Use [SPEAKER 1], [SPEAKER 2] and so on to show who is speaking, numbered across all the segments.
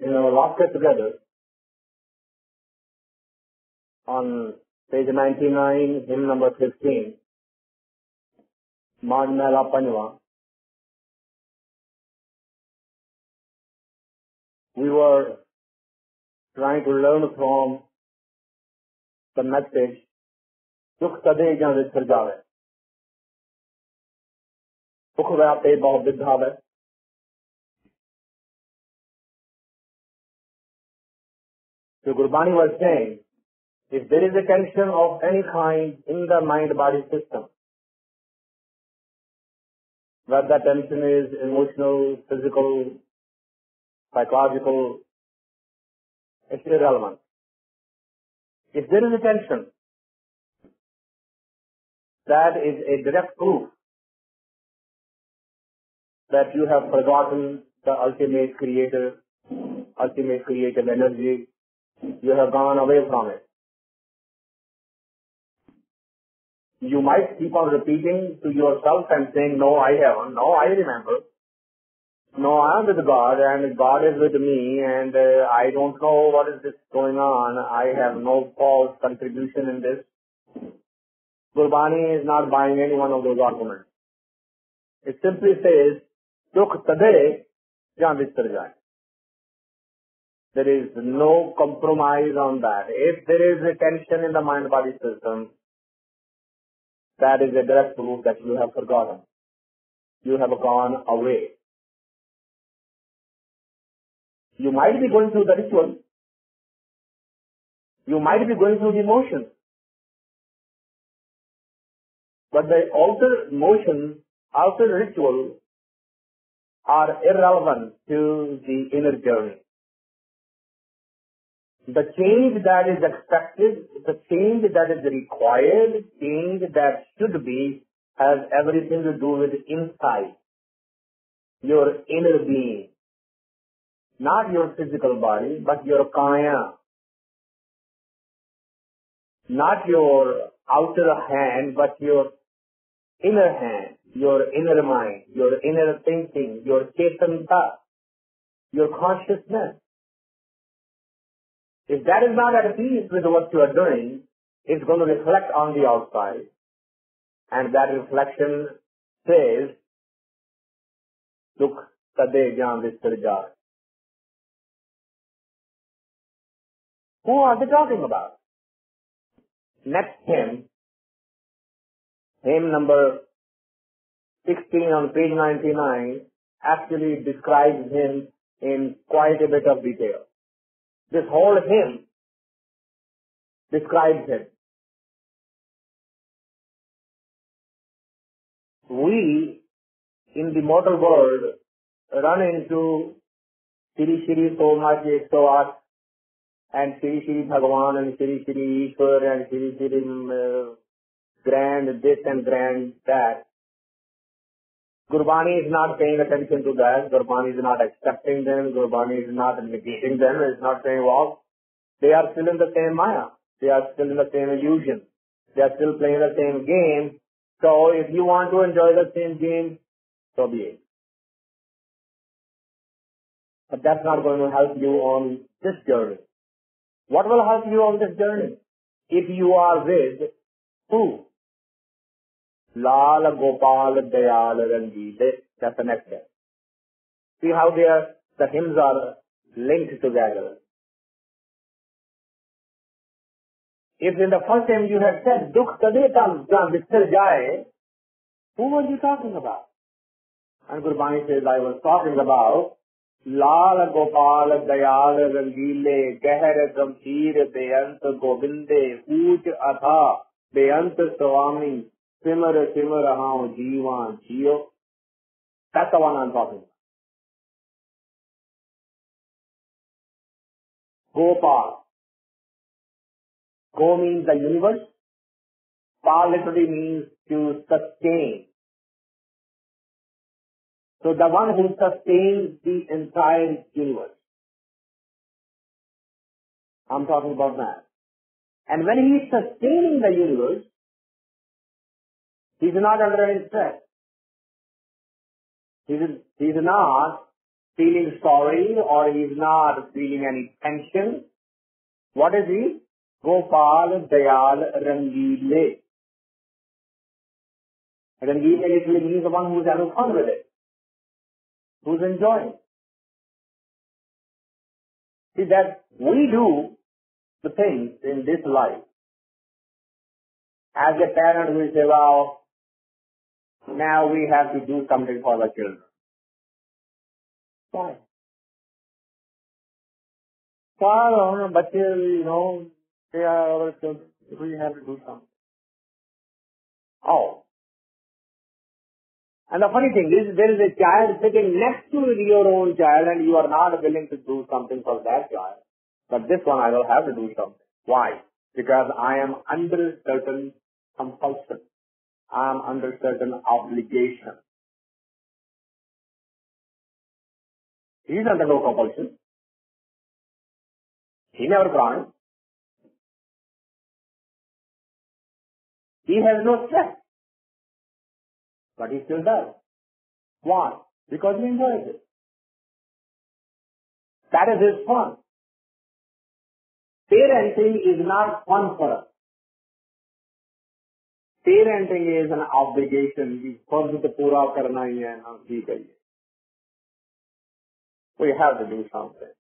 [SPEAKER 1] in our last get together on page 99, hymn number 15, Maajh Mehla5, we were trying to learn from the message, Dukh tade jan vichar jave. Dukh vyate bahut vidhave. So Gurbani was saying, if there is a tension of any kind in the mind-body system, whether that tension is emotional, physical, psychological, it's irrelevant. If there is a tension, that is a direct proof that you have forgotten the ultimate creator, ultimate creative energy. You have gone away from it. You might keep on repeating to yourself and saying, no, I haven't. No, I remember. No, I am with God and God is with me and I don't know what is this going on. I have no false contribution in this. Gurbani is not buying any one of those arguments. It simply says, Dukh tade jan vichar jaye. There is no compromise on that. If there is a tension in the mind-body system, that is a direct proof that you have forgotten. You have gone away. You might be going through the ritual. You might be going through the emotions. But the outer motion, outer ritual are irrelevant to the inner journey. The change that is expected, the change that is required, change that should be, has everything to do with inside, your inner being. Not your physical body, but your kaya. Not your outer hand, but your inner hand, your inner mind, your inner thinking, your chetanta, your consciousness. If that is not at peace with what you are doing, it's going to reflect on the outside. And that reflection says, Dukh tade jan vichar jaye. Who are they talking about? Next hymn, hymn number 16 on page 99, actually describes him in quite a bit of detail. This whole hymn describes him. We, in the mortal world, run into Shri Shri so much 108 and Shri Shri Bhagavan and Shri Shri Ishwar and Shri Shri grand this and grand that. Gurbani is not paying attention to that. Gurbani is not accepting them. Gurbani is not negating them. It's not saying, well, they are still in the same maya. They are still in the same illusion. They are still playing the same game. So if you want to enjoy the same game, so be it. But that's not going to help you on this journey. What will help you on this journey? If you are with who? Laal, Gopal, Dayal, Rangeeley. That's the next step. See how the hymns are linked together. If in the first hymn you had said, Dukh tade jan vichar jaye, who were you talking about? And Gurbani says, I was talking about Laal, Gopal, Dayal, Rangeeley, Gehar, Gamsheer, Beyant, Govinde, Uch, Atha, Beyant, Swami, Simar, Simar, Hao, Jeevan, Jio. That's the one I'm talking about. Gopal. Go means the universe. Pa literally means to sustain. So the one who sustains the entire universe. I'm talking about that. And when he is sustaining the universe, he is not under any stress. He is not feeling sorry or he's not feeling any tension. What is he? Gopal, Dayal, Rangeeley. Rangeeley literally means the one who's having fun with it, who's enjoying. See that we do the things in this life. As a parent, we say, well, now we have to do something for the children. Why? Well, but they are our children. We have to do something. Oh. And the funny thing is, there is a child sitting next to your own child and you are not willing to do something for that child. But this one I will have to do something. Why? Because I am under certain compulsion. I am under certain obligation. He is under no compulsion. He never promised. He has no stress. But he still does. Why? Because he enjoys it. That is his fun. Parenting is not fun for us. Parenting is an obligation. फर्ज तो पूरा करना ही है ना, ठीक है. We have to do something.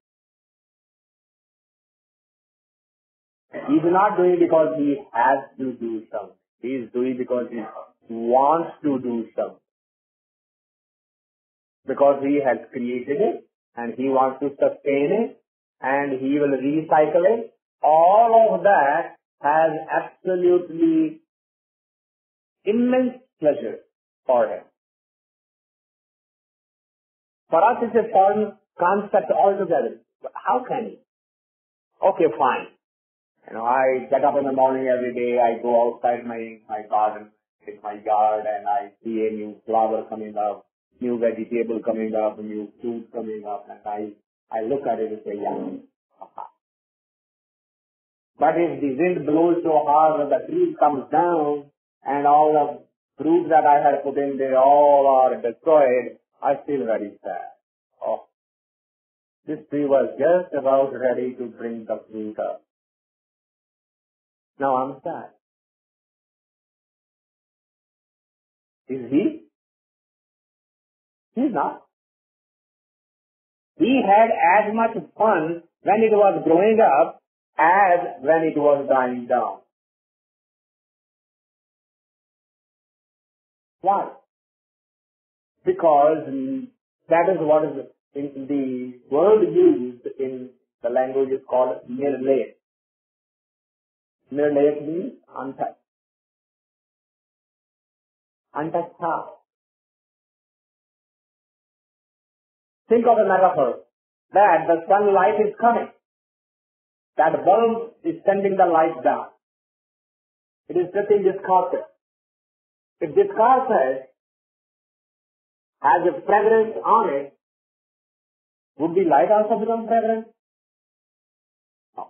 [SPEAKER 1] He's not doing because he has to do something. He is doing because he wants to do something. Because he has created it and he wants to sustain it and he will recycle it. All of that has absolutely immense pleasure for him. For us, it's a foreign concept altogether. But how can he? Okay, fine. I get up in the morning every day, I go outside my garden, in my yard, and I see a new flower coming up, new vegetable coming up, new fruit coming up, and I look at it and say, yeah. But if the wind blows so hard that the tree comes down, and all the fruits that I had put in there all are destroyed, I feel very sad. Oh, this tree was just about ready to bring the fruit up. Now I'm sad. Is he? He's not. He had as much fun when it was growing up as when it was dying down. Why? Because that is what is in the word used in the language is called Nirlay. Nirlay means untouched. Untouched how? Think of a metaphor that the sunlight is coming. That bulb is sending the light down. It is touching this carpet. If this carpet has a fragrance on it, would the light also become fragrant? No.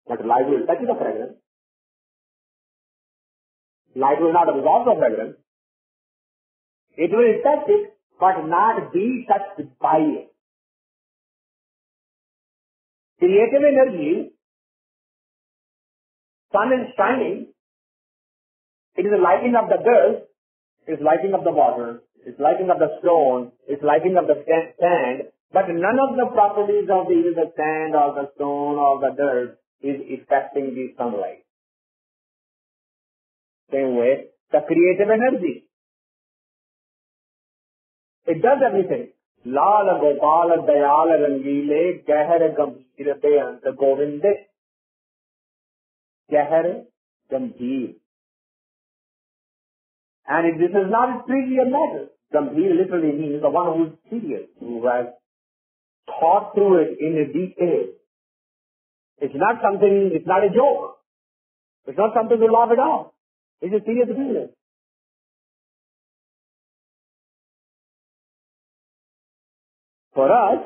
[SPEAKER 1] But light will touch the fragrance. Light will not absorb the fragrance. It will touch it, but not be touched by it. Creative energy, sun is shining, it is lighting up the dirt, it is lighting up the water, it is lighting up the stone, it is lighting up the sand, but none of the properties of either the sand or the stone or the dirt is affecting the sunlight. Same way, the creative energy. It does everything. Laal, Gopal, Dayal, Rangeeley, Gahar, Gambhir, Beyant, Govinde. Gahar, Gambhir. And this is not a trivial matter. Gambhir literally means the one who is serious, who has thought through it in a detail. It's not something, it's not a joke. It's not something to laugh it off. It's a serious business. For us,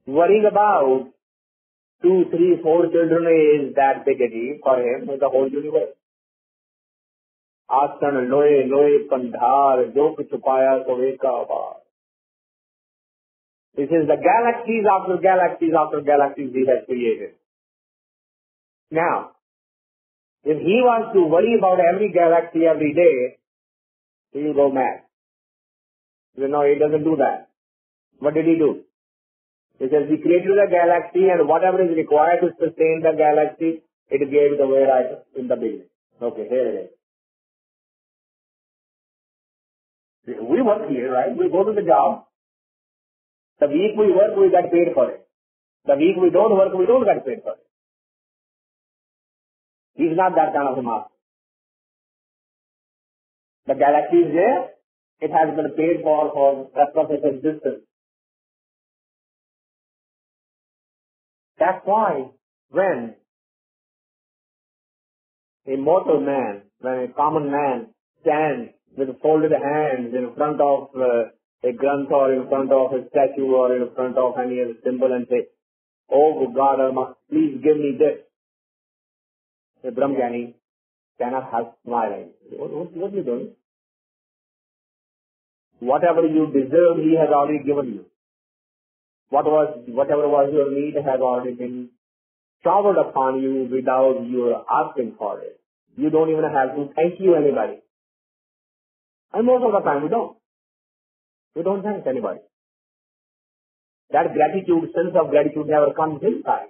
[SPEAKER 1] worrying about 2, 3, 4 children is that big a deal. For him, is the whole universe. आसन लोए लोए पंधार जो कुछ पाया तो एक आवाज. This is the galaxies after galaxies after galaxies he has created. Now, if he wants to worry about every galaxy every day, he will go mad. No, he doesn't do that. What did he do? He says he created the galaxy and whatever is required to sustain the galaxy, it gave it away right in the beginning. Okay, here it is. We work here, right? We go to the job. The week we work, we get paid for it. The week we don't work, we don't get paid for it. He's not that kind of a master. The galaxy is there. It has been paid for the rest of its existence. That's why when a mortal man, when a common man stands with folded hands in front of a granth or in front of a statue or in front of any other symbol and say, "Oh God, please give me this," a Brahmjani cannot help smiling. What are you doing? Whatever you deserve, he has already given you. Whatever was your need has already been showered upon you without your asking for it. You don't even have to thank you anybody. And most of the time we don't. We don't thank anybody. That gratitude, sense of gratitude never comes inside.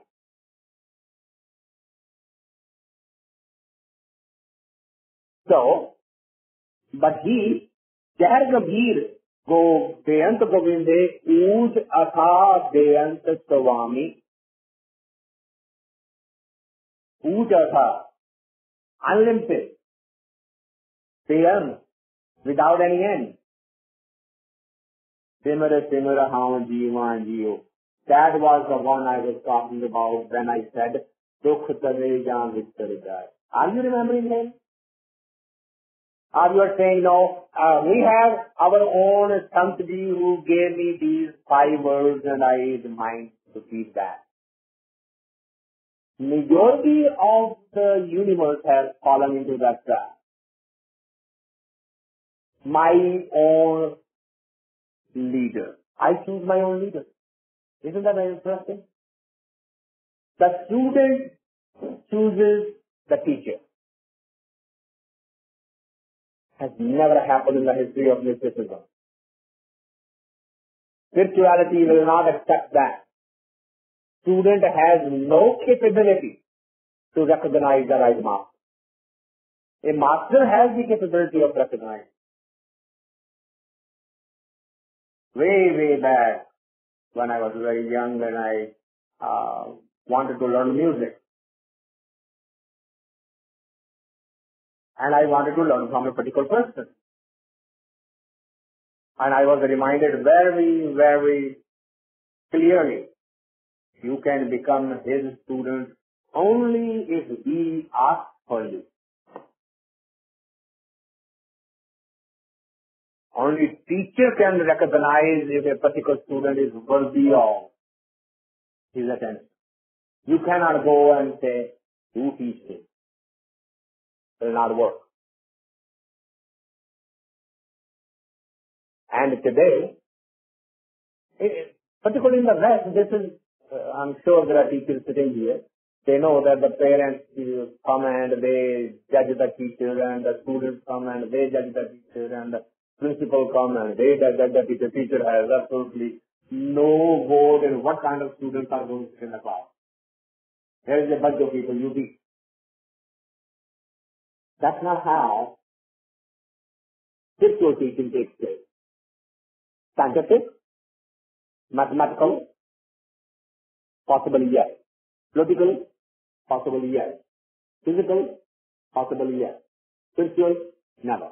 [SPEAKER 1] So, but he, Chahar Gambhir, go Beyant Govinde, Ooj Atha Beyant Swami, Ooj Atha, unlimited, Beyant, without any end. Simara Simara Haun Jeevan Jio. That was the one I was talking about when I said, Dukh Tare Jaan Vichar Jai. Are you remembering him? Or you are saying, no, we have our own Santji who gave me these 5 words and I mind to keep that. Majority of the universe has fallen into that trap. My own leader. I choose my own leader. Isn't that very interesting? The student chooses the teacher. Has never happened in the history of mysticism. Spirituality will not accept that. Student has no capability to recognize the right master. A master has the capability of recognizing. Way back when I was very young and I wanted to learn music. And I wanted to learn from a particular person. And I was reminded very clearly, you can become his student only if he asks for you. Only teacher can recognize if a particular student is worthy of his attention. You cannot go and say, you teach me. It will not work. And today, particularly in the West, this is, I'm sure there are teachers sitting here. They know that the parents come and they judge the teacher and the students come and they judge the teacher and the principal come and they judge the teacher. Teacher has absolutely no vote in what kind of students are going to sit in the class. There is a bunch of people you teach. That's not how spiritual teaching takes place. Scientific, mathematical, possibly yes. Political, possibly yes. Physical, possibly yes. Spiritual, never.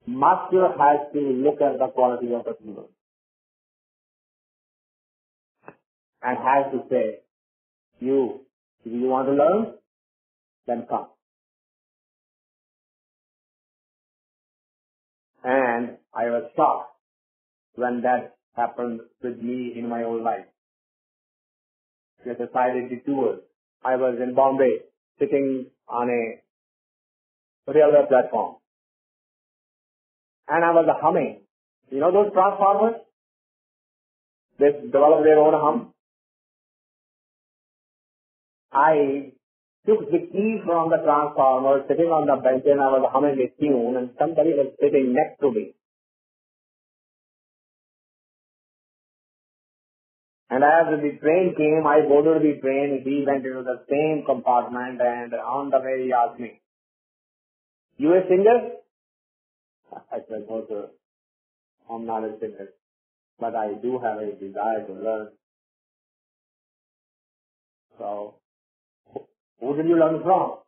[SPEAKER 1] Master has to look at the quality of the student and has to say, if you want to learn, then come. And I was shocked when that happened with me in my own life. Just a silent detour. I was in Bombay, sitting on a railway platform. And I was humming. You know those transformers? They develop their own hum. I took the key from the transformer, sitting on the bench, and I was humming a tune, and somebody was sitting next to me. And as the train came, I boarded the train. He went into the same compartment, and on the way he asked me, "You a singer?" I said, "No, sir. I'm not a singer, but I do have a desire to learn." So, who did you learn from?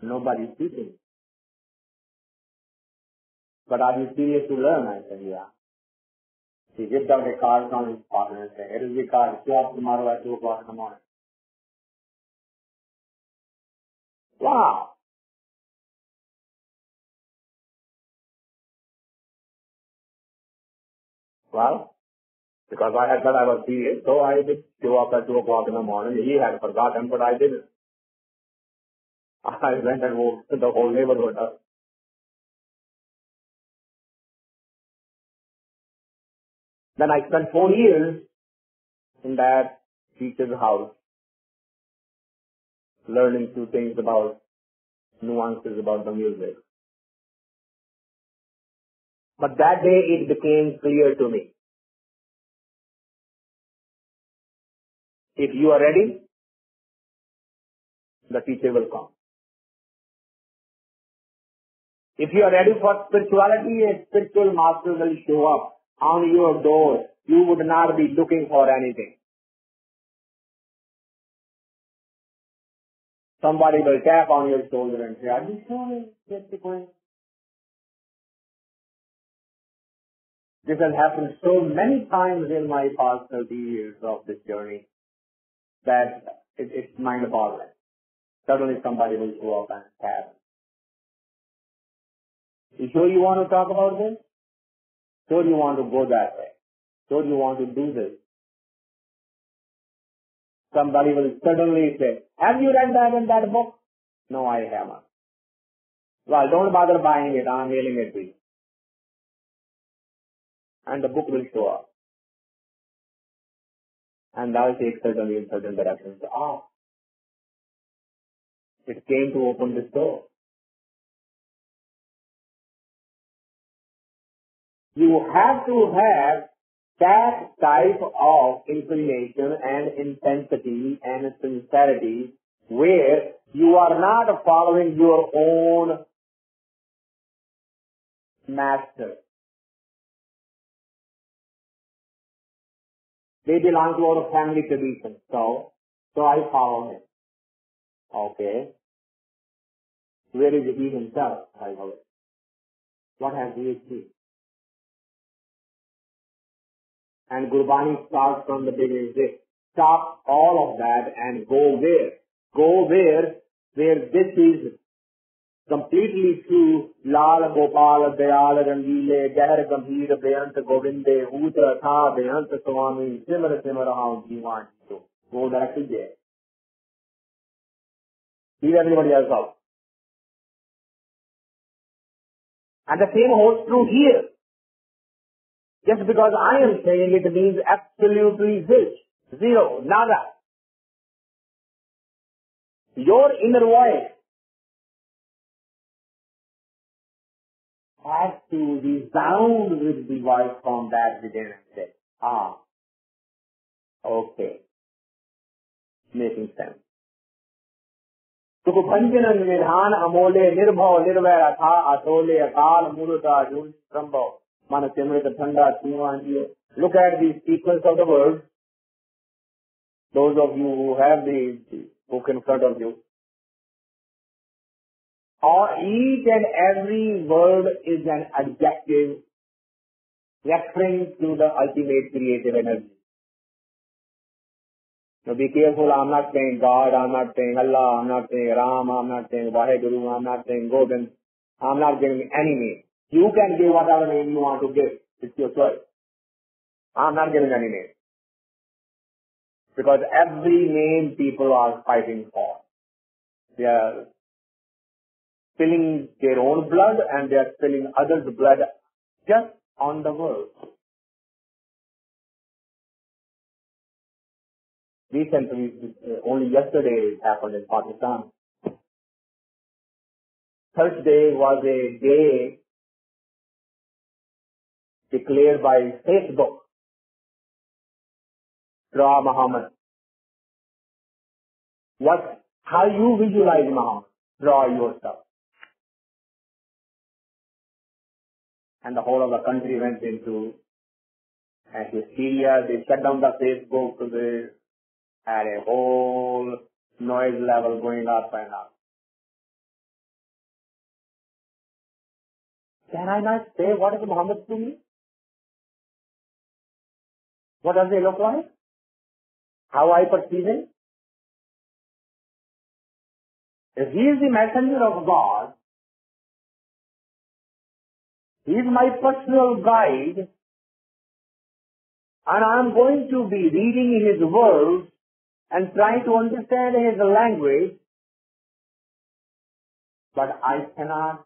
[SPEAKER 1] Nobody's teaching. But are you serious to learn? I said, yeah. He whipped out a card from his pocket and said, "Here is the card. Show up tomorrow at 2 o'clock in the morning." Wow. Well, because I had said I was serious, so I did show up at 2 o'clock in the morning. He had forgotten, but I didn't. I went and woke the whole neighborhood up. Then I spent 4 years in that teacher's house, learning few things about nuances about the music. But that day it became clear to me. If you are ready, the teacher will come. If you are ready for spirituality, a spiritual master will show up on your door. You would not be looking for anything. Somebody will tap on your shoulder and say, "Are you sure it's going?" This has happened so many times in my past 30 years of this journey that it's mind-boggling. Suddenly somebody will show up and tap. You sure you want to talk about this? Sure you want to go that way? Sure you want to do this? Somebody will suddenly say, "Have you read that in that book?" "No, I haven't." "Well, don't bother buying it. I'm mailing it to you." And the book will show up. And I'll take certainly in certain directions. It came to open this door. You have to have that type of inclination and intensity and sincerity where you are not following your own master. They belong to our family tradition. So I follow him. Okay. Where is he himself? I know it. What has he achieved? And Gurbani starts from the beginning. They stop all of that and go where? Go where this is completely true. Laal, Gopal, Dayal, Rangeeley, Gahar, Gambhir, Beyant, Govinde, Utra, Tha, Beyant, Swami, Simar, how you want to. Go directly there. Leave everybody else out. And the same holds true here. Just because I am saying it means absolutely zilch, zero, nada. Your inner voice has to resound with the voice from that within and say, okay, making sense. Sukubhanjan Nidhan Amole Nirbhav Nirvair Atha Atole Akal Murata Jun Trambhav Manasimrita Thanda Sivanji. Look at the sequence of the words. Those of you who have the book in front of you. Each and every word is an adjective referring to the ultimate creative energy. So be careful, I'm not saying God, I'm not saying Allah, I'm not saying Ram, I'm not saying Vaheguru, I'm not saying Govind, I'm not giving any name. You can give whatever name you want to give. It's your choice. I'm not giving any name. Because every name people are fighting for. They are spilling their own blood and they are spilling others' blood just on the world. Recently, only yesterday it happened in Pakistan. Thursday was a day declared by Facebook. Draw Muhammad. How you visualize Muhammad? Draw yourself. And the whole of the country went into hysteria. They shut down the Facebook. They had a whole noise level going up and up. Can I not say what is Muhammad to me? What does he look like? How I perceive him? If he is the messenger of God, he is my personal guide, and I am going to be reading his words and trying to understand his language, but I cannot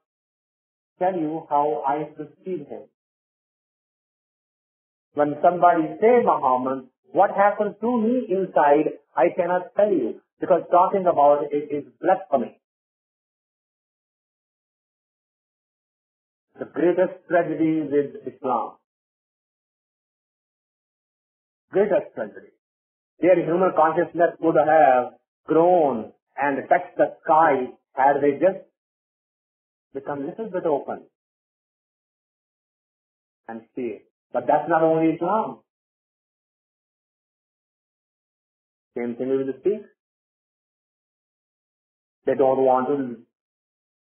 [SPEAKER 1] tell you how I perceive him. When somebody says Muhammad, what happens to me inside, I cannot tell you, because talking about it is blasphemy. The greatest tragedy with Islam. Greatest tragedy. Their human consciousness could have grown and touched the sky had they just become a little bit open and see it. But that's not only Islam. Same thing with the Sikhs. They don't want to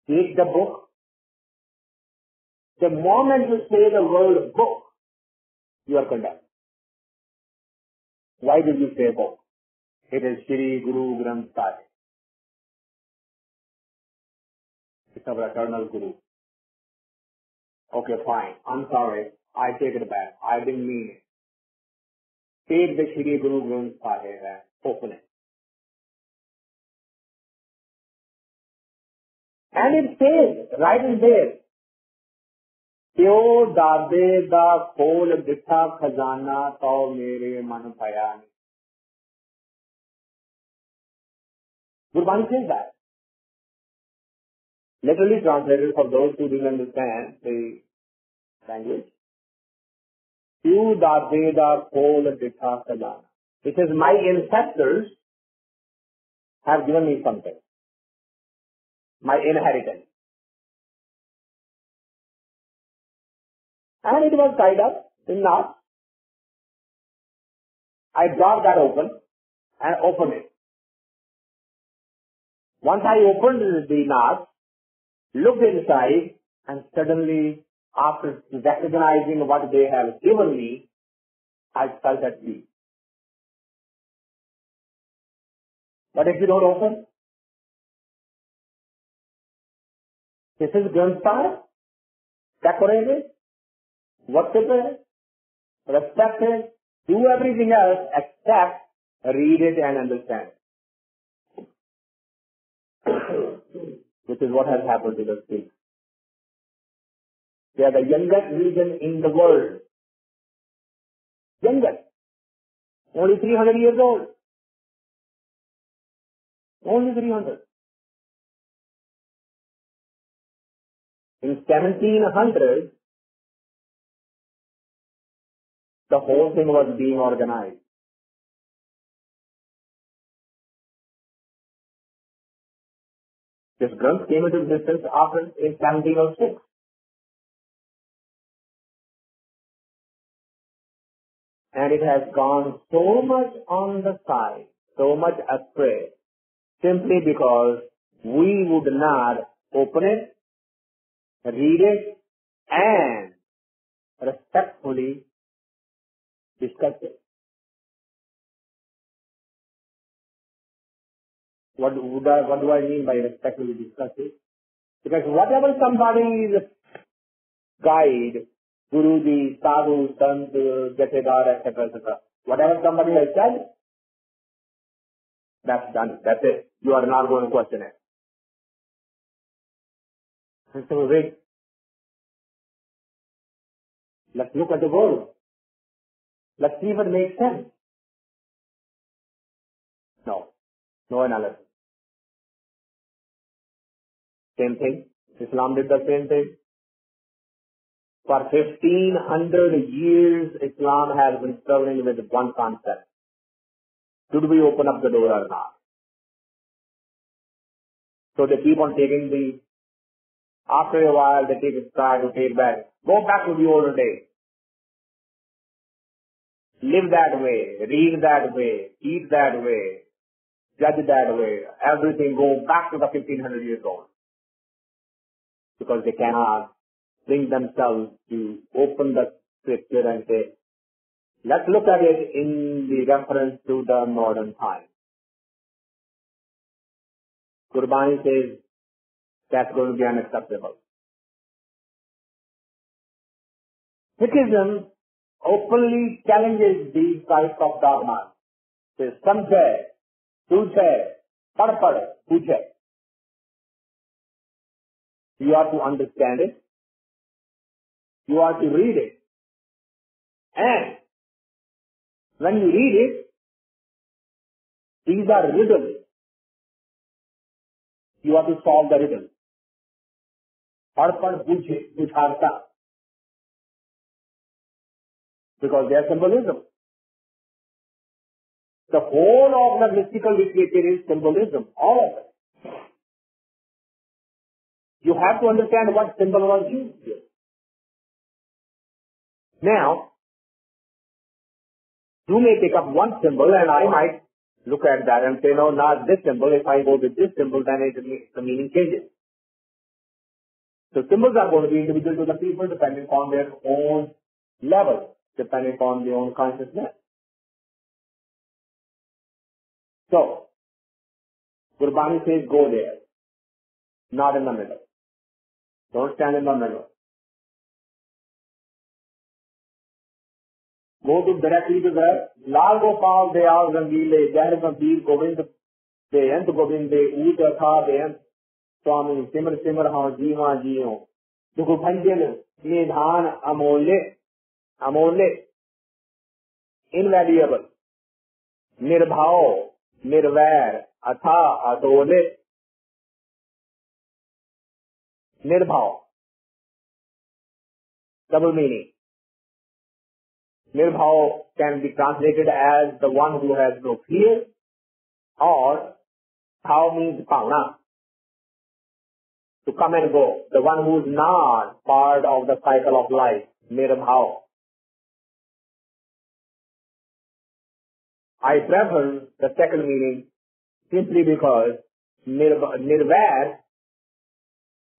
[SPEAKER 1] take the book. The moment you say the word book, you are condemned. Why did you say book? It is Shri Guru Granth Sahib. It's our eternal Guru. Okay, fine. I'm sorry. I take it back. I didn't mean it. Take the Shri Guru Granth Sahib and open it. And it says, right in there, Tyo Dade da khol ditha khazana tau mere man bhaya. Gurbani says that. Literally translated for those who didn't understand the language. Tyo Dade da khol ditha khazana. It says, my ancestors have given me something. My inheritance. And it was tied up in knots. I brought that open and opened it. Once I opened the knot, looked inside, and suddenly, after recognizing what they have given me, I felt at peace. But if you don't open, this is Granth Sahib, decorated, worshipped, respected, do everything else except read it and understand it. Which is what has happened to the Sikhs. They are the youngest religion in the world. Youngest. Only 300 years old. Only 300. In 1700, the whole thing was being organized. This Granth came into existence after in 1706. And it has gone so much on the side, so much astray, simply because we would not open it, read it, and respectfully discuss it. What do I mean by respectfully discuss it? Because whatever somebody's guide, Guruji, Sadhu, Sant, Jathedar, etc., etc., whatever somebody has said, that's done. That's it. You are not going to question it. And so wait, let's look at the world. Let's see if it makes sense. No. No analysis. Same thing. Islam did the same thing. For 1500 years, Islam has been struggling with one concept. Should we open up the door or not? So they keep on taking after a while they try to take back. Go back to the older days. Live that way, read that way, eat that way, judge that way. Everything go back to the 1500 years old. Because they cannot bring themselves to open the scripture and say, let's look at it in the reference to the modern time. Qurbani says that's going to be unacceptable. Sikhism openly challenges these types of dogmas. Says, samjhe, tujhe, pad, pujhe. You are to understand it. You are to read it. And when you read it, these are riddles. You have to solve the riddle. Pad, pujhe, bujharta. Because they are symbolism. The whole of the mystical literature is symbolism. All of it. You have to understand what symbol was used here. Now, you may pick up one symbol and I might look at that and say, no, not this symbol. If I go with this symbol, then the meaning changes. So symbols are going to be individual to the people depending on their own level, depending on their own consciousness. So, Gurbani says go there, not in the middle. Don't stand in the middle. Go to directly to the Laal, Gopal, Dayal, Rangeeley, Rangeeley, Govind, Beyant, Govind, Oot, Atha, Beyant, Swami, Simar, Haan, Jiva, Jiyo. Dukhu Bhanjan, Nidhan, Amole, invariable, Nirbhao, Nirvair, Atha, Adole, Nirbhao. Double meaning. Nirbhao can be translated as the one who has no fear, or Thao means Pauna, to come and go. The one who is not part of the cycle of life, Nirbhao. I prefer the second meaning simply because Nirvair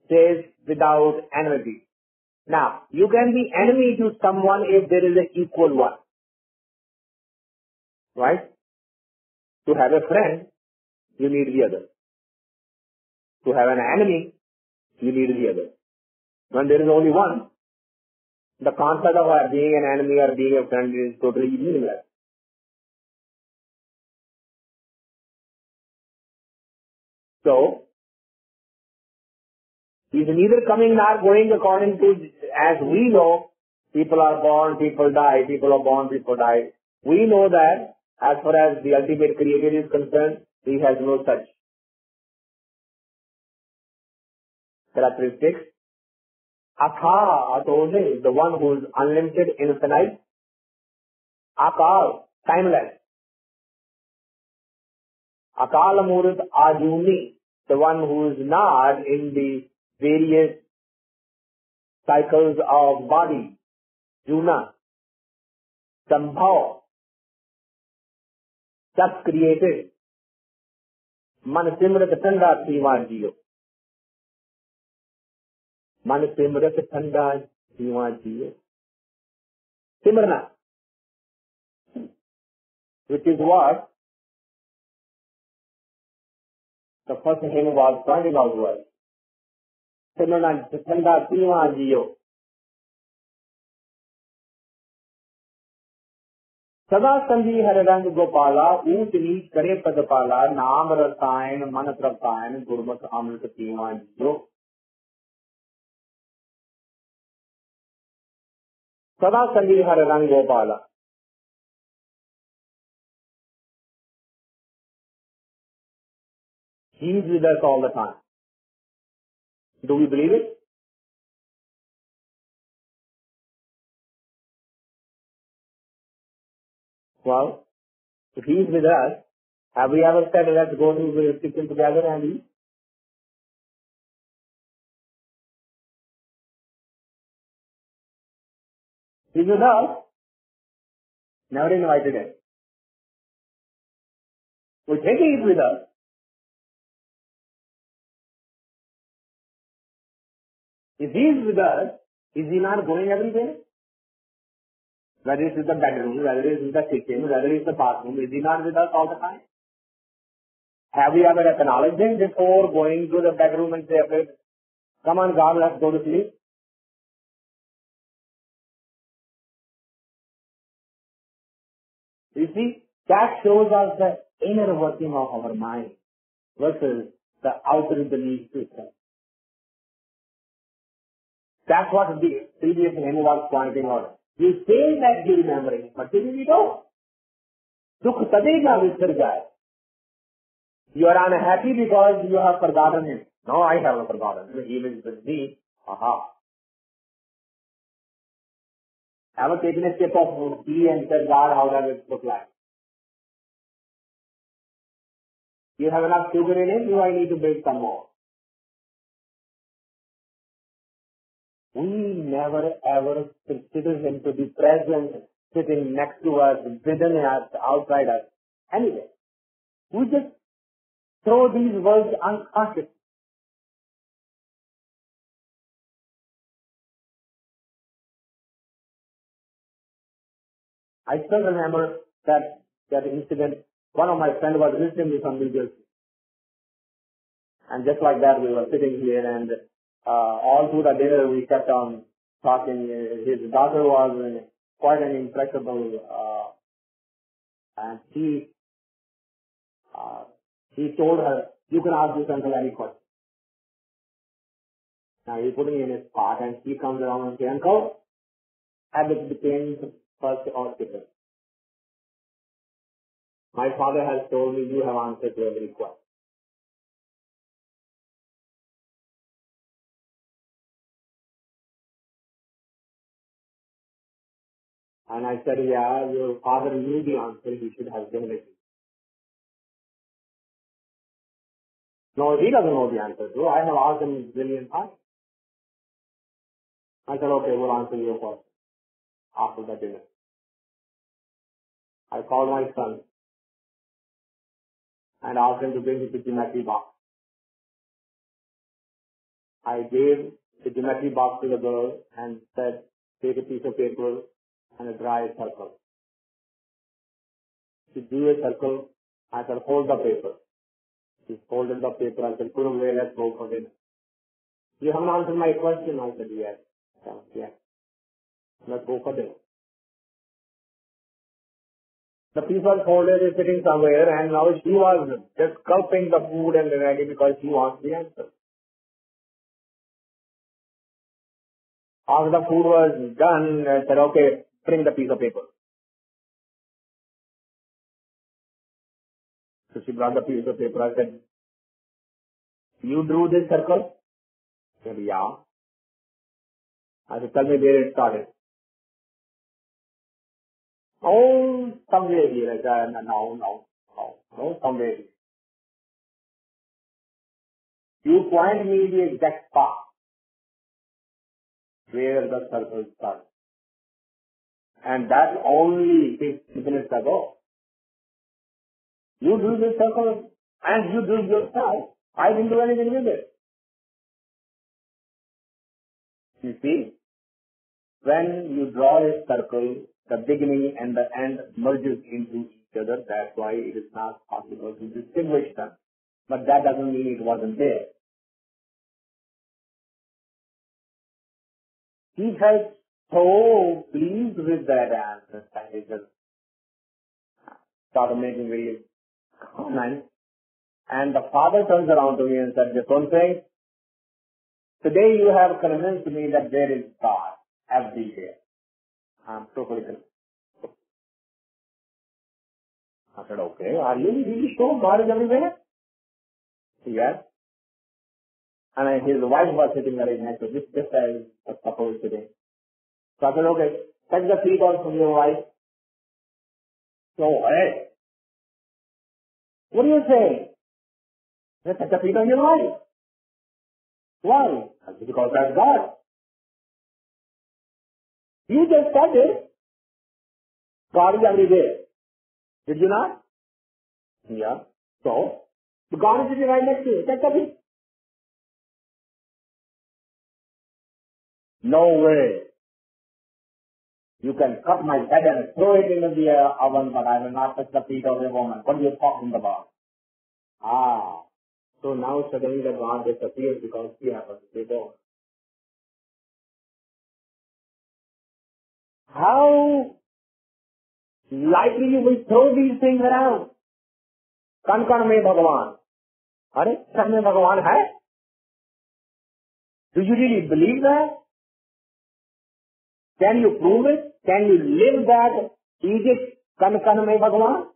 [SPEAKER 1] says without enmity. Now, you can be enemy to someone if there is an equal one. Right? To have a friend, you need the other. To have an enemy, you need the other. When there is only one, the concept of being an enemy or being a friend is totally meaningless. So, he's neither coming nor going according to, as we know, people are born, people die, people are born, people die. We know that as far as the ultimate creator is concerned, he has no such characteristics. Atha, Atole, the one who is unlimited, infinite. Akal, timeless. Akal Amurut Ajuni, the one who is not in the various cycles of body. Juna. Sambhav, just created. Man Simrat Thanda Siva Jiyo. Man Simrat Thanda Siva Jiyo. Simrana, which is what the first hymn was pointing out to us. Simrana Thanda Siva Jiyo. सदा संजी हर रंग गोपाला ऊंच नीच करे पदपाला नाम रसायन मन रसायन गुरमत अमृत पीवा जियो Sada Sandi Har Rang Gopala. He is with us all the time. Do we believe it? Well, if he is with us, have we ever said, let's go to the kitchen together and eat? He's with us. Never invited him. We think he is with us. If he is with us, is he not going everywhere? Whether it's in the bedroom, whether it's in the kitchen, whether it's the bathroom, is he not with us all the time? Have we ever acknowledged him before going to the bedroom and say, okay, come on God, let's go to sleep? You see, that shows us the inner working of our mind versus the outer belief system. That's what the previous hymn was pointing out. You say that you remember him, but really you don't. Dukh tadega visar jaye. You are unhappy because you have forgotten him. No, I haven't forgotten him. He lives with me. Aha. Ever taken a sip of tea and said, God, how does it look like? You have enough sugar in it, do I need to bake some more? We never ever consider him to be present, sitting next to us, within us, outside us, anyway. We just throw these words unconscious. I still remember that incident. One of my friends was listening to some videos, and just like that, we were sitting here, and all through the dinner, we kept on talking. His daughter was quite an impressionable, and he told her, "You can ask this uncle any question." Now he put me in his spot, and she comes around and says, "Uncle, have it became first or second? My father has told me you have answered to every question." And I said, "Yeah, your father knew the answer. He should have given it." No, he doesn't know the answer. So I have asked him a million times. I said, "Okay, we'll answer your question after the dinner." I called my son and asked him to bring the geometry box. I gave the geometry box to the girl and said, "Take a piece of paper and a dry circle." She drew a circle. I said, "Hold the paper." She folded the paper. I said, "Put away, let's go for dinner." "You haven't answered my question." I said, "Yes." "Yes. Let's go for dinner." The people folded is sitting somewhere, and now she was just gulping the food and ready because she wants the answer. After the food was done, I said, "Okay, bring the piece of paper." So she brought the piece of paper. I said, "You drew this circle?" She said, "Yeah." I said, "Tell me where it started." "Oh, somewhere here." I said, "No, somewhere here." You point me the exact spot where the circle started. And that's only 6 minutes ago. You do this circle and you do it yourself. I didn't do anything with it. You see, when you draw a circle, the beginning and the end merges into each other. That's why it is not possible to distinguish them. But that doesn't mean it wasn't there. He felt so pleased with that answer that he just started making various comments. And the father turns around to me and said, "One thing, today you have convinced me that there is God everywhere. I'm totally confused. I said, okay, are you really sure God is everywhere? Yes. And his wife was sitting right next to this, just as a couple is sitting. So I said, okay, touch the feet on from your wife. So, hey, what are you saying? I said, touch the feet on your wife. Why? I said, because that's God. You just said it. God is everywhere. Did you not? Yeah. So, the God is sitting right next to you. Touch the feet. No way. You can cut my head and throw it into the oven, but I will not touch the feet of a woman. What are you talking about? Ah. So now suddenly the God disappears because he happens to be born. How lightly you will throw these things around? कण कण में भगवान. अरे कण में भगवान है? Do you really believe that? Can you prove it? Can you live that? Is it कण कण में भगवान?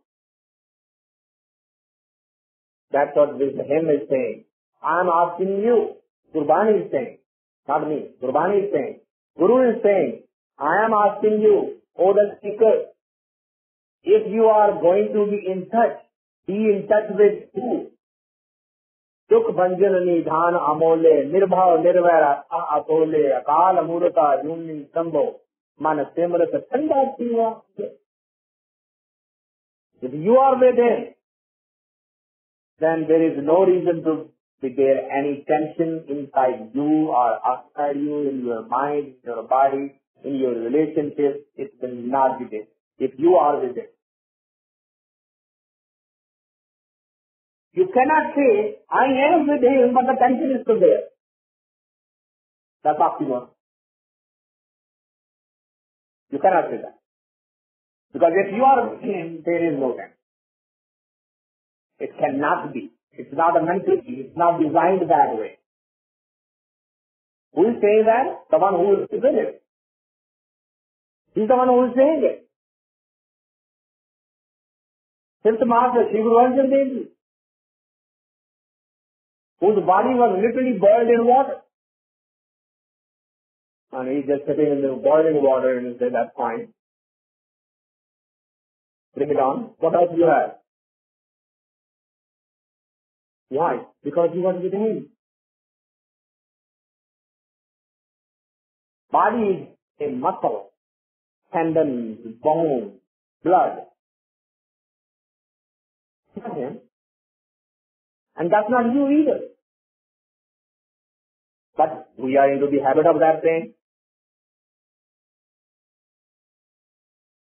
[SPEAKER 1] That's what this hymn is saying. I am asking you. Gurbani is saying, not me. Gurbani is saying. Guru is saying, I am asking you, O the speaker, if you are going to be in touch with who? Dukh Bhanjan Nidhan Amole, Nirbhav Nirvaira Atole, Akala Murata, Yuni Sambo, Mana Simrata Sandha. If you are with him, then there is no reason to be there any tension inside you or outside you, in your mind, in your body, in your relationship. It will not be there. If you are with him. You cannot say, I am with him, but the tension is still there. That's oxymoron. You cannot say that. Because if you are with him, there is no tension. It cannot be. It's not a mental thing. It's not designed that way. Who is saying that? The one who is with it. He's the one who is saying it. Fifth Master, Sri Guru Arjan Dev Ji, whose body was literally boiled in water. And he's just sitting in the boiling water and he said, that's fine. Bring it on. What else do you have? Why? Because he was with him. Body is a muscle, tendons, bone, blood. Not him. And that's not you either. But we are into the habit of that thing.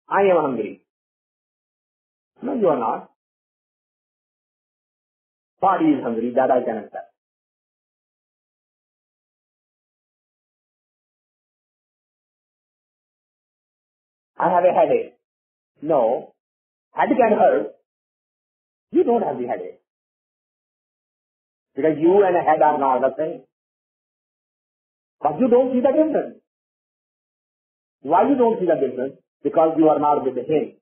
[SPEAKER 1] I am hungry. No, you are not. Body is hungry, that I can accept. I have a headache. No. Head can hurt. You don't have the headache. Because you and a head are not the same. But you don't see the difference. Why you don't see the difference? Because you are not with him.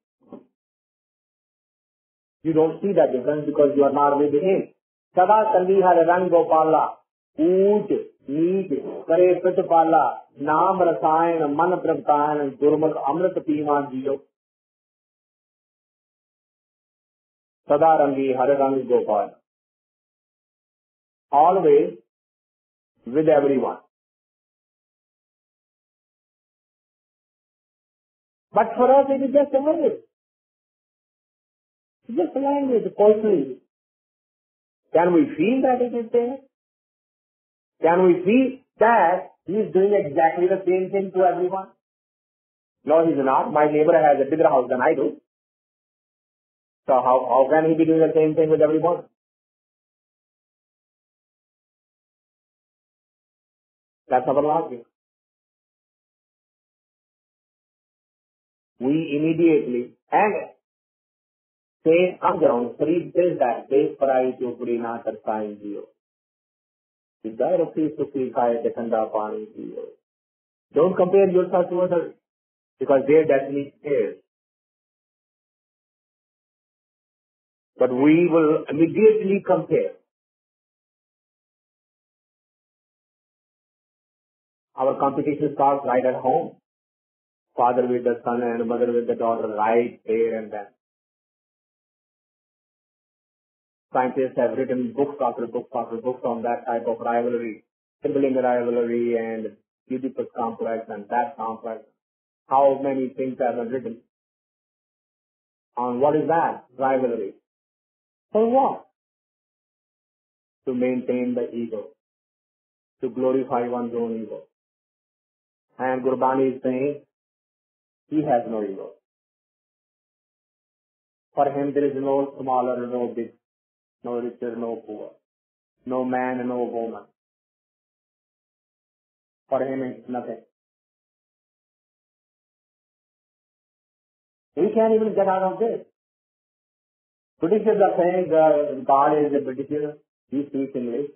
[SPEAKER 1] You don't see that difference because you are not with him. Sada Sandiha Rang Gopala, Oot, Neat, Kare Pritapala, Naam Rasayan, Man Praptayan, Gurmat Amrit Piman Jiyo. Sada Rangi Harang Gopal. Always with everyone. But for us it is just a language. It's just a language, poetry. Can we feel that it is there? Can we feel that he is doing exactly the same thing to everyone? No, he is not. My neighbor has a bigger house than I do. So how can he be doing the same thing with everyone? That's our logic. We immediately, and say, Amjaron, Farid says that, Dev Parai Chopuri Na Tarsain Jiyo. Siddhai Rukhi Sukhi Khai Dekanda Pani Jiyo. Don't compare yourself to others. because their destiny is. But we will immediately compare our competition starts right at home. Father with the son and mother with the daughter, right there and then. Scientists have written books after books after books on that type of rivalry, sibling rivalry and Oedipus complex and that complex. How many things have been written on what is that rivalry? For what? To maintain the ego, to glorify one's own ego. And Gurbani is saying, he has no ego. For him there is no smaller, no big, no richer, no poor, no man, no woman. For him it's nothing. We can't even get out of this. Britishers are saying God is a Britisher. He speaks English.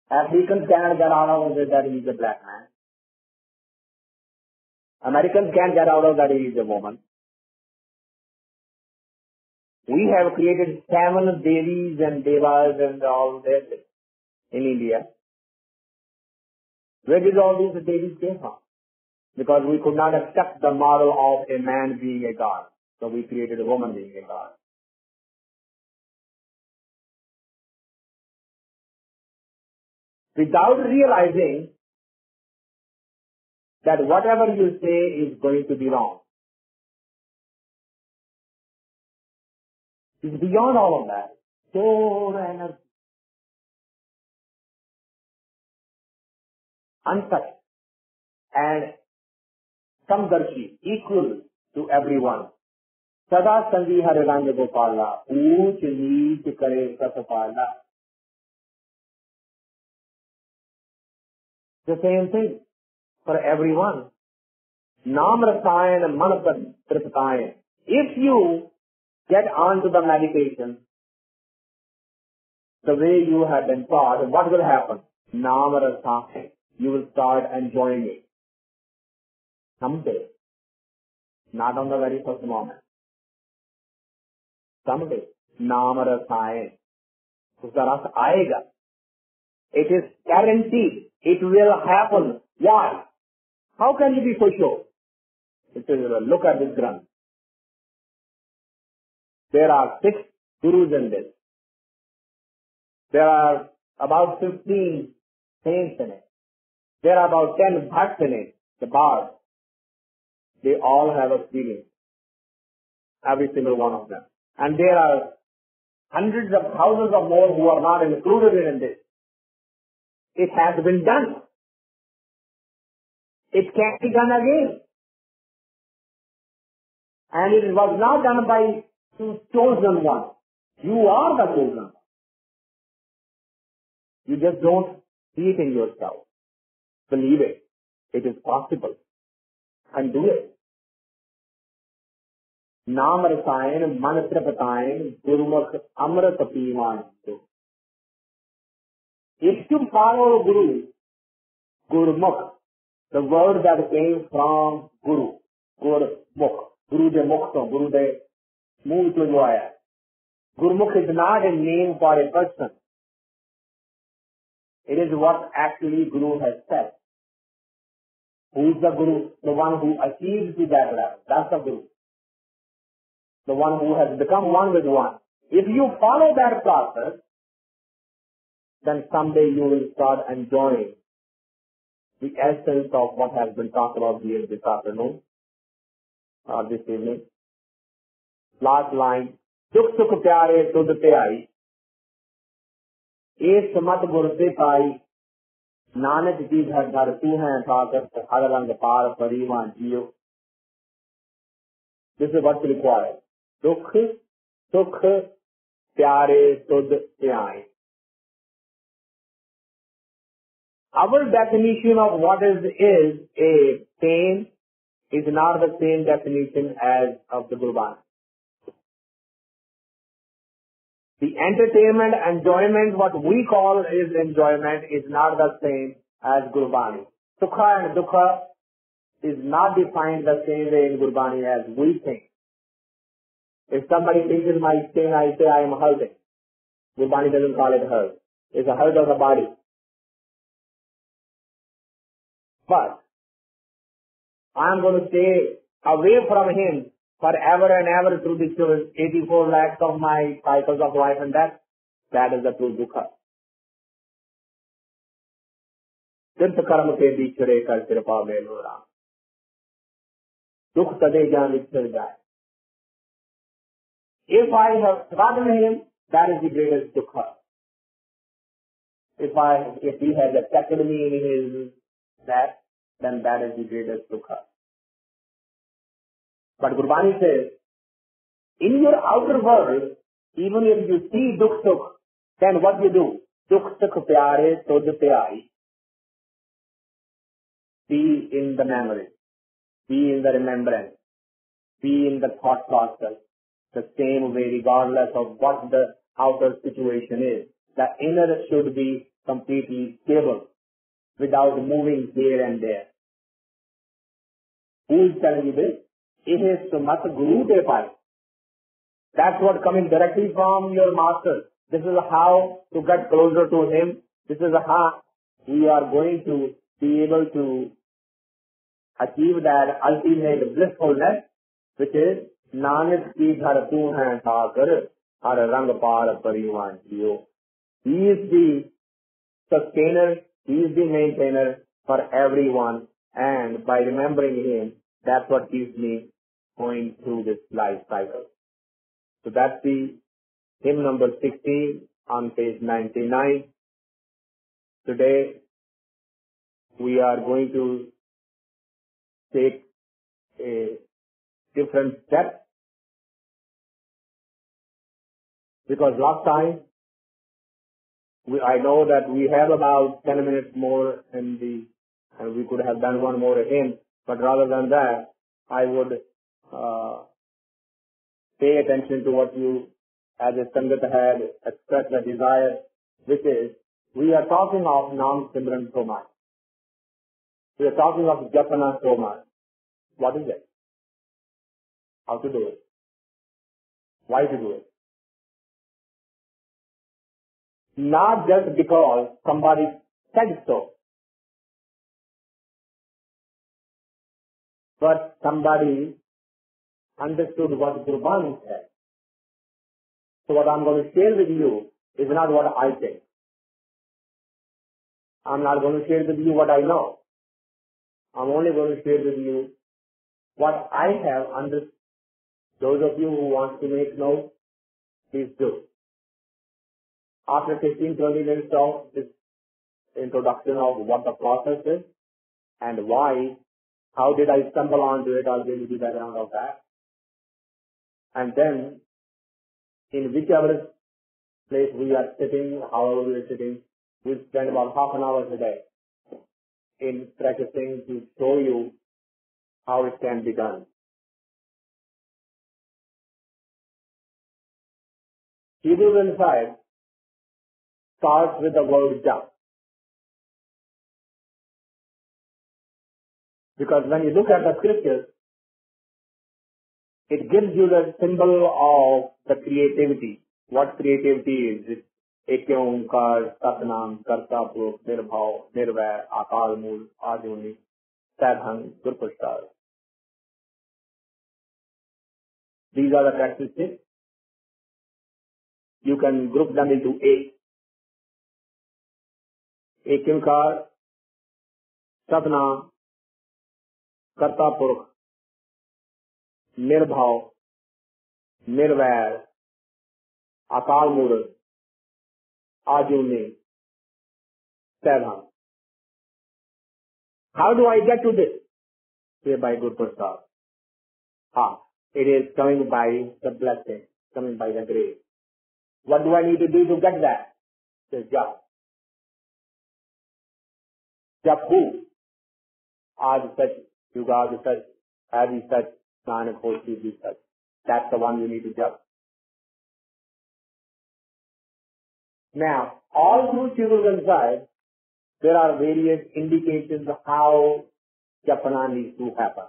[SPEAKER 1] Africans can't get out of it that he is a black man. Americans can't get out of that he is a woman. We have created 7 devis and devas and all this in India. Where did all these devis came from? Because we could not accept the model of a man being a god. So we created a woman being a god. Without realizing that whatever you say is going to be wrong. It's beyond all of that. So energy. Untouched and samdarshi, equal to everyone. Sada Sandhi Har Rang Gopala, Ooch Neech Kare Satpala. The same thing for everyone. Naam Rasayan Man Tripatayan. If you get onto the meditation the way you have been taught, what will happen? Naam Rasayan. You will start enjoying it. Someday. Not on the very first moment. Someday. Naam Rasayan. Uska ras aayega. It is guaranteed. It will happen. Why? How can you be so sure? It says, look at this Granth. There are 6 gurus in this. There are about 15 saints in it. There are about 10 bhakts in it, the bards. They all have a feeling. Every single one of them. And there are hundreds of thousands of more who are not included in this. It has been done. It can be done again. And it was not done by the chosen one. You are the chosen one. You just don't see it in yourself. Believe it. It is possible. And do it. Naam Rasayan, Man Tripatayan, Gurmukh Amrit Pivan. If you follow Guru, Gurmukh, the word that came from Guru, Gurmukh, Guru de Mukhto, Guru de Moon to Joya. Gurmukh is not a name for a person. It is what actually Guru has said. Who is the Guru? The one who achieves to that level. That's the Guru. The one who has become one with one. If you follow that process, then someday you will start enjoying the essence of what has been talked about here this afternoon or this evening. Last line. Dukh sukh pyare tudh te aayi. Ek samat gur te pai. Nanak ji ghar ghar tu hai thaakat har rang par parivan jiyo. This is what's required. Dukh sukh pyare tudh te aayi. Our definition of what is a pain is not the same definition as of the Gurbani. The entertainment, enjoyment, what we call is enjoyment is not the same as Gurbani. Sukha and Dukha is not defined the same way in Gurbani as we think. If somebody pinches my skin, I say I am hurting. Gurbani doesn't call it hurt. It's a hurt of the body. But I am going to stay away from him forever and ever through this 84 lakhs of my cycles of life and death. That is the true Dukha. तीर्थ कर्म के बिछड़े कर कृपा में लो राम दुख तदे जान विछड़ जाए. If I have forgotten him, that is the greatest Dukha. If he has accepted me in his death, then that is the greatest Dukha. But Gurbani says, in your outer world, even if you see Dukh Sukh, then what you do? Dukh Sukh pyare tujh pyari. Be in the memory, be in the remembrance, be in the thought process, the same way regardless of what the outer situation is. The inner should be completely stable without moving here and there. Who is telling you this? It is Sumat Guru Te Pai. That's what coming directly from your master. This is how to get closer to him. This is how we are going to be able to achieve that ultimate blissfulness, which is Nanak ki dhar tu hai thakar har rang par parivan jiyo. He is the sustainer, he is the maintainer for everyone, and by remembering him, that's what keeps me going through this life cycle. So that's the hymn number 16 on page 99. Today we are going to take a different step, because last time I know that we have about 10 minutes more and we could have done one more hymn, but rather than that, I would pay attention to what you as a Sangat had expressed a desire, which is, we are talking of Naam Simran so much. We are talking of Japana so much. What is it? How to do it? Why to do it? Not just because somebody said so, but somebody understood what Gurbani said. So what I'm going to share with you is not what I think. I'm not going to share with you what I know. I'm only going to share with you what I have understood. Those of you who want to make notes, please do. After 15-20 minutes of this introduction of what the process is and why, how did I stumble onto it, I'll give you the background of that. And then, in whichever place we are sitting, however we are sitting, we'll spend about half an hour today in practicing to show you how it can be done. Hebrew inside starts with the word jump. Because when you look at the scriptures, it gives you the symbol of the creativity. What creativity is? It's Ekya Omkar, Satnam, Karta Purukh, Nirbhav, Nirvair, Akal Mool, Ajuni, Sadhang, Gurpashtar. These are the characteristics. You can group them into 8. Ekya Omkar, Satnam, Karta Purukh, Nirbhav, Nirvair, Akal Mool, Ajuni, Sadhang. How do I get to this? Say by Guru Prasad. It is coming by the blessing, coming by the grace. What do I need to do to get that? Say jap. Jap who? Aaj sach, yugad sach, adi sach, nanak hosi bhi sach. That's the one you need to jap. Now, all through Shiva inside, there are various indications of how japana needs to happen.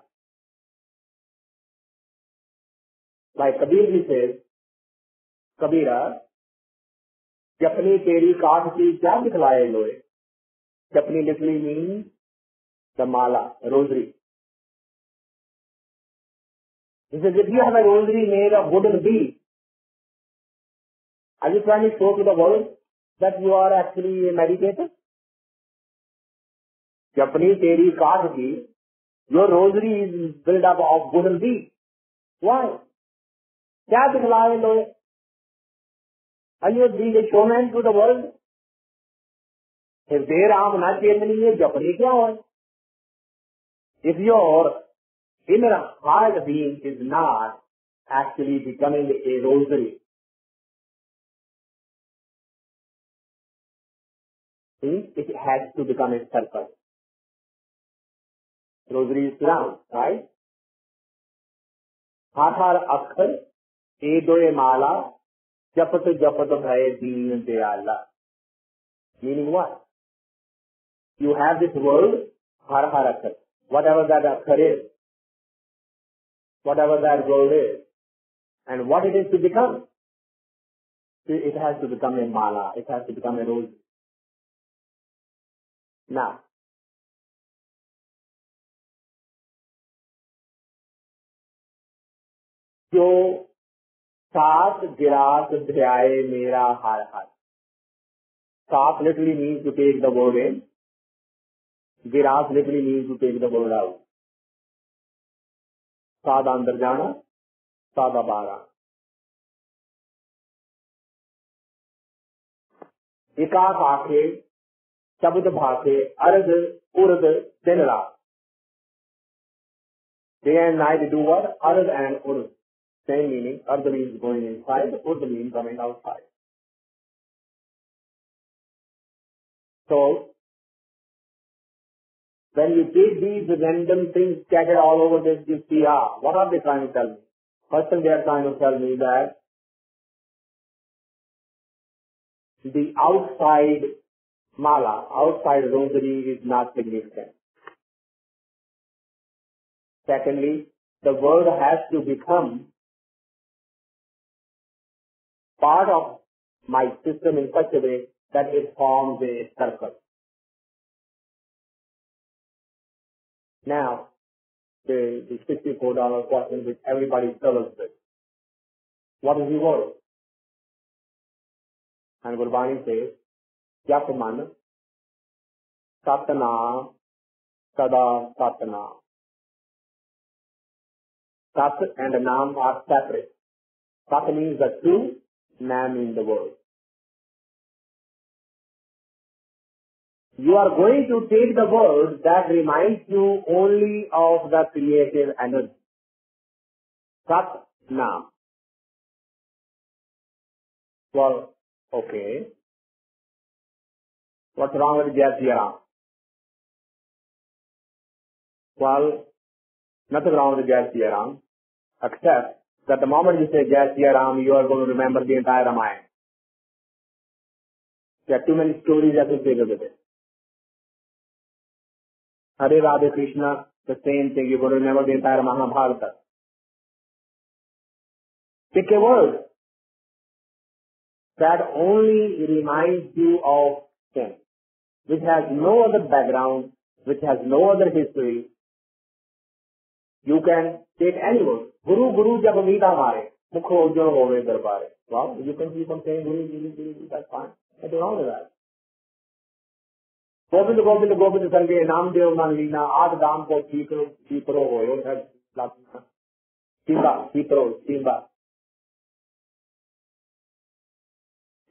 [SPEAKER 1] Like Kabir ji says, Kabira, japni teri kaat ki kya dikhlaye loye? Japni literally means the mala, rosary. He says, if you have a rosary made of wooden beads, are you trying to show to the world that you are actually a meditator? Japni teri kaat ki, your rosary is built up of wooden beads. Why? Kya dikhlaye loye? Are you being a showman to the world? If they Ram na chendni hai, japni kya hoy? If your inner heart being is not actually becoming a rosary, it has to become a circle. Rosary is round, right? Haathar akhar, edoe mala, japat bhaye deen dayala. Meaning what? You have this word, har akhar. Whatever that akhar is, whatever that word is, and what it is to become, it has to become a mala, it has to become a rosary. Now, जो 7 grass ध्याये मेरा हर हर. 7 literally means to take the word in. Grass literally means to take the word out. सादा अंदर जाना, सादा बाहर आना. एकाक आखे, शब्द भाखे, अर्ध उर्द दिन रात. Day and night do what? Arad and urd. Same meaning. Arad means going inside, urd means coming outside. So, when you take these random things scattered all over this, you see, what are they trying to tell me? First thing they are trying to tell me that the outside mala, outside rosary is not significant. Secondly, the word has to become part of my system in such a way that it forms a circle. Now, the $64 question which everybody struggles with. What is the word? And Gurbani says, Japaman, Satna, Sada Satna. Sat and Nam are separate. Sat means the true, Nam means the word. You are going to take the word that reminds you only of the creative energy. Sat Nam. Well, okay. What's wrong with Jai Siya Ram? Well, nothing wrong with Jai Siya Ram, except that the moment you say Jai Siya Ram, you are going to remember the entire Ramayana. There are too many stories associated with it. Hare Radhe Krishna, the same thing, you're going to remember the entire Mahabharata. Pick a word that only reminds you of him, which has no other background, which has no other history. You can take any word. Guru, Guru, jab meeta mare, mukho ujjal hove darbare. Well, you can keep on saying Guru, Guru, Guru, that's fine. Nothing wrong with that. Govind, Govind, Govind, Sarve, Namdev, Manlina, Aad Dam ko Chipro hoyo, Simba.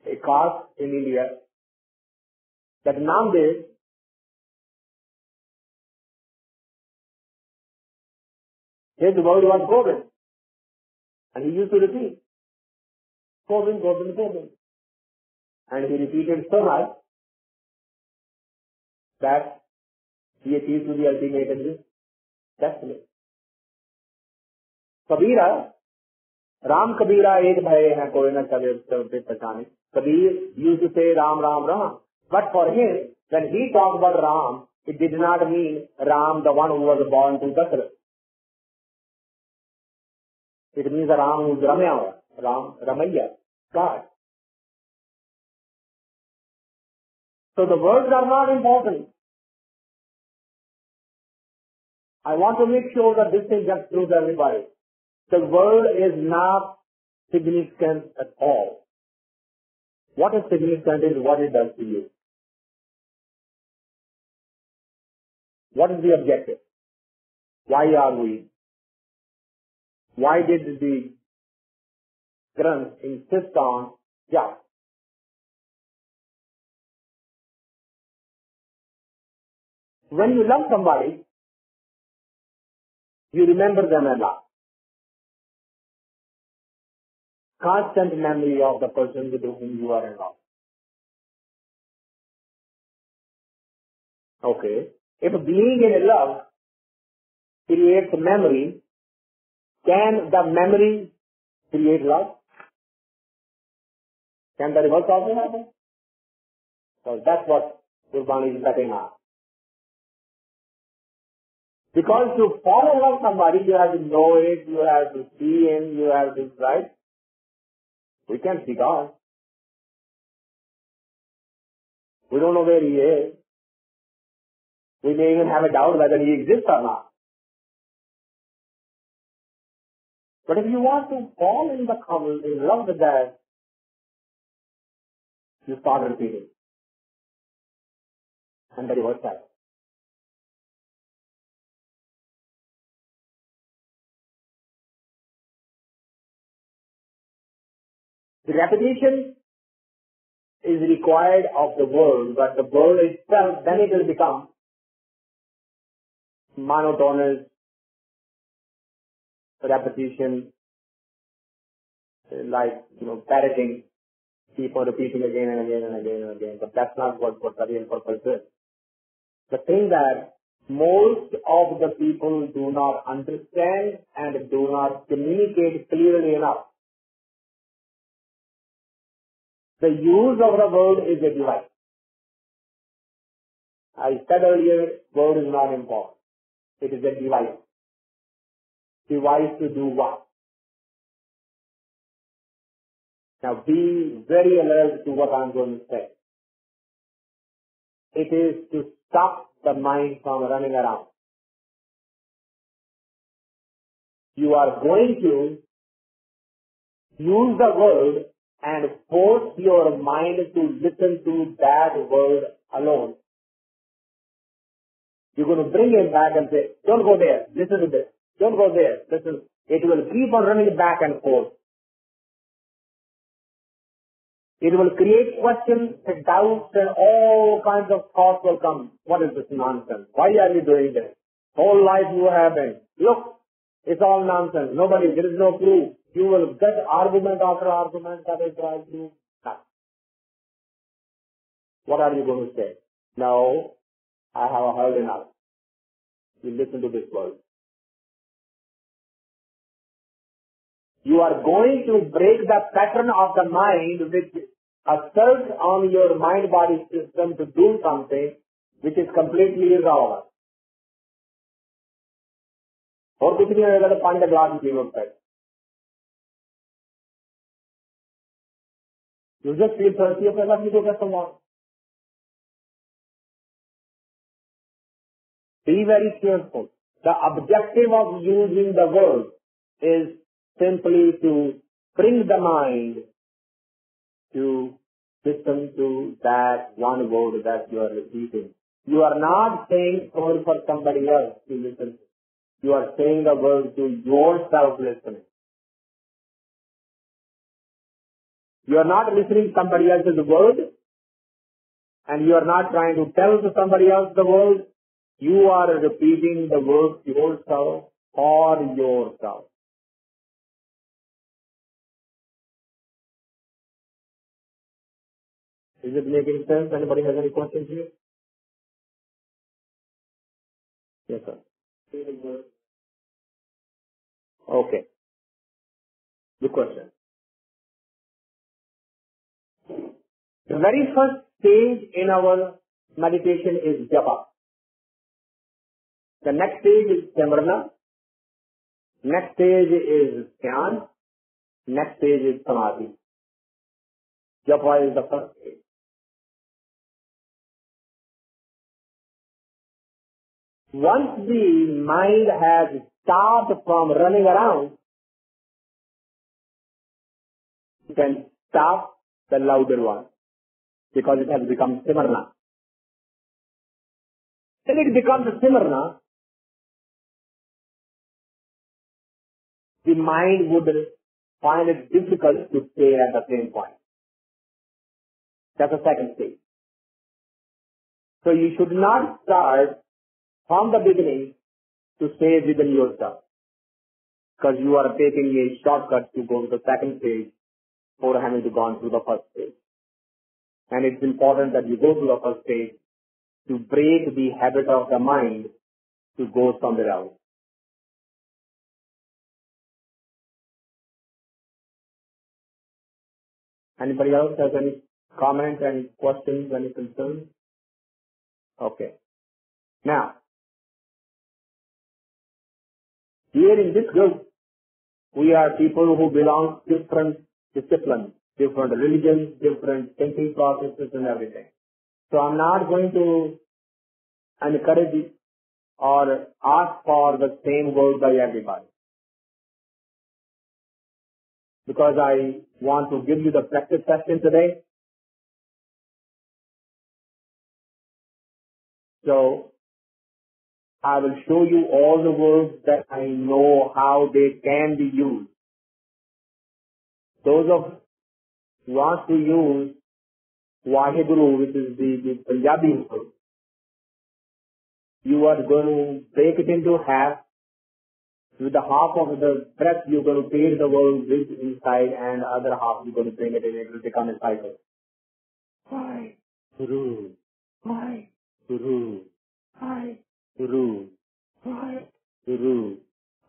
[SPEAKER 1] A caste in India that Namdev, his word was Govind. And he used to repeat, Govind, Govind, Govind. And he repeated so much that he achieved to the ultimate destiny. Kabira, Ram Kabira ek bhaye hai koi na kabir pehchane. Kabir used to say Ram, Ram, Ram. But for him, When he talked about Ram, it did not mean Ram, the one who was born to Dasarath. It means Ram who is Ramya, Ramayya, God. So the words are not important. I want to make sure that this thing gets through to everybody. The word is not significant at all. What is significant is what it does to you. What is the objective? Why are we? Why did the Granth insist on jap? When you love somebody, you remember them a lot. Constant memory of the person with whom you are in love. Okay. If being in love creates memory, can the memory create love? Can the reverse also happen? So that's what Gurbani is getting at. Because to fall in love with somebody, you have to know it, you have to see him, you have to, right? We can see God. We don't know where he is. We may even have a doubt whether he exists or not. But if you want to fall in love with that, you start repeating. And the reverse happens. The repetition is required of the word, but the word itself, then it will become monotonous repetition, like, parroting, keep on repeating again and again and again and again. But that's not what the real purpose is. The thing that most of the people do not understand and do not communicate clearly enough. The use of the word is a device. I said earlier, word is not important. It is a device. Device to do what? Now be very alert to what I'm going to say. It is to stop the mind from running around. You are going to use the word and force your mind to listen to that word alone. You're going to bring it back and say, don't go there, listen to this. Don't go there, listen. It will keep on running back and forth. It will create questions and doubts and all kinds of thoughts will come. What is this nonsense? Why are you doing this? Whole life you have been. Look, it's all nonsense. There is no proof. You will get argument after argument that will drive you nuts. What are you going to say? No, I have heard enough. You listen to this word. You are going to break the pattern of the mind which asserts on your mind-body system to do something which is completely irrelevant. और कुछ नहीं होगा तो पानी का glass भी पीना होता है. You just feel thirsty of Allah, you get some water. Be very careful. The objective of using the word is simply to bring the mind to listen to that one word that you are repeating. You are not saying word for somebody else to listen to. You are saying the word to yourself listening. You are not listening to somebody else's word, and you are not trying to tell to somebody else the word. You are repeating the word yourself for yourself. Is it making sense? Anybody has any questions here? Yes, sir. Okay. Good question. The very first stage in our meditation is japa. The next stage is simrana. Next stage is dhyan. Next stage is samadhi. Japa is the first stage. Once the mind has stopped from running around, you can stop the louder one because it has become simrana. When it becomes simrana, the mind would find it difficult to stay at the same point. That's the second stage. So you should not start from the beginning to stay within yourself, because you are taking a shortcut to go to the second stage before having to go through the first stage. And it's important that you go to the first stage to break the habit of the mind to go somewhere else. Anybody else has any comments, any questions, any concerns? Okay. Now, here in this group, we are people who belong to different disciplines, different religions, different thinking processes and everything. So I'm not going to encourage or ask for the same word by everybody, because I want to give you the practice session today. So I will show you all the words that I know how they can be used. Those of who want to use Vaheguru, which is the Punjabi word, you are going to break it into half. With the half of the breath, you're going to feel the word with inside, and the other half you're going to bring it in. It will become a cycle. Vaheguru, Vaheguru, Vaheguru, Vaheguru,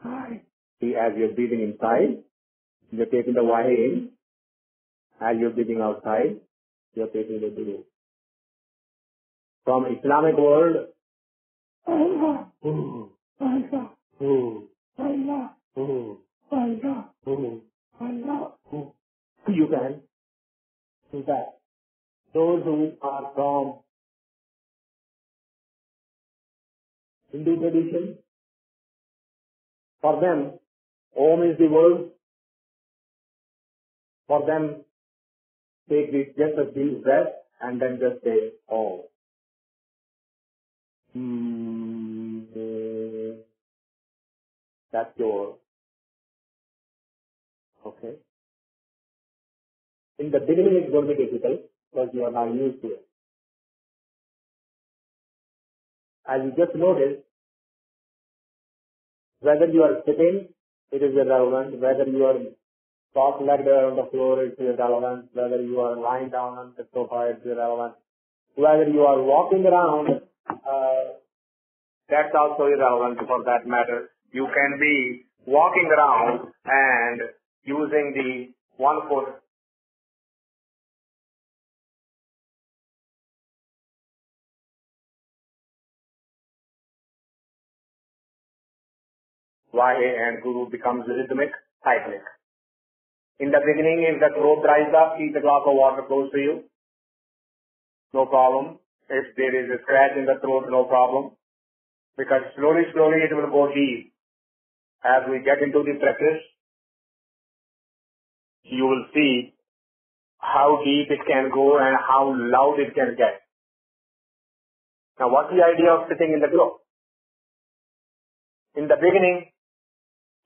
[SPEAKER 1] Vaheguru. See, as you're breathing inside, you're taking the Vahe in. As you're breathing outside, you're taking the Guru. From Islamic world, Allah, Allah, Allah, Allah, Allah. You can do that. Those who are from Hindu tradition, for them, Om is the word. For them, take this just a deep breath and then just say Om. That's your, okay. In the beginning, it's going to be difficult because you are not used to it. As you just noticed, whether you are sitting, it is irrelevant. Whether you are cross-legged on the floor, it is irrelevant. Whether you are lying down on the sofa, it is irrelevant. Whether you are walking around, that's also irrelevant for that matter. You can be walking around and using the one foot Vahe and Guru becomes rhythmic, cyclic. In the beginning, if the throat dries up, keep a glass of water close to you. No problem. If there is a scratch in the throat, no problem. Because slowly it will go deep. As we get into the practice, you will see how deep it can go and how loud it can get. Now, what's the idea of sitting in the group? In the beginning,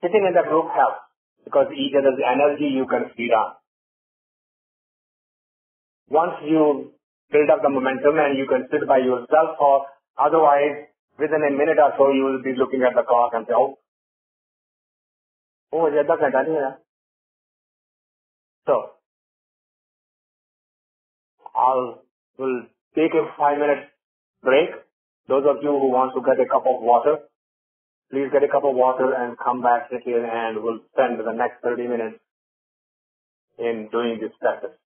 [SPEAKER 1] sitting in the group helps because each other's energy you can feed on. Once you build up the momentum and you can sit by yourself, or otherwise within a minute or so you will be looking at the clock and say, oh, so we'll take a 5-minute break. Those of you who want to get a cup of water, please get a cup of water and come back, sit here, and we'll spend the next 30 minutes in doing this practice.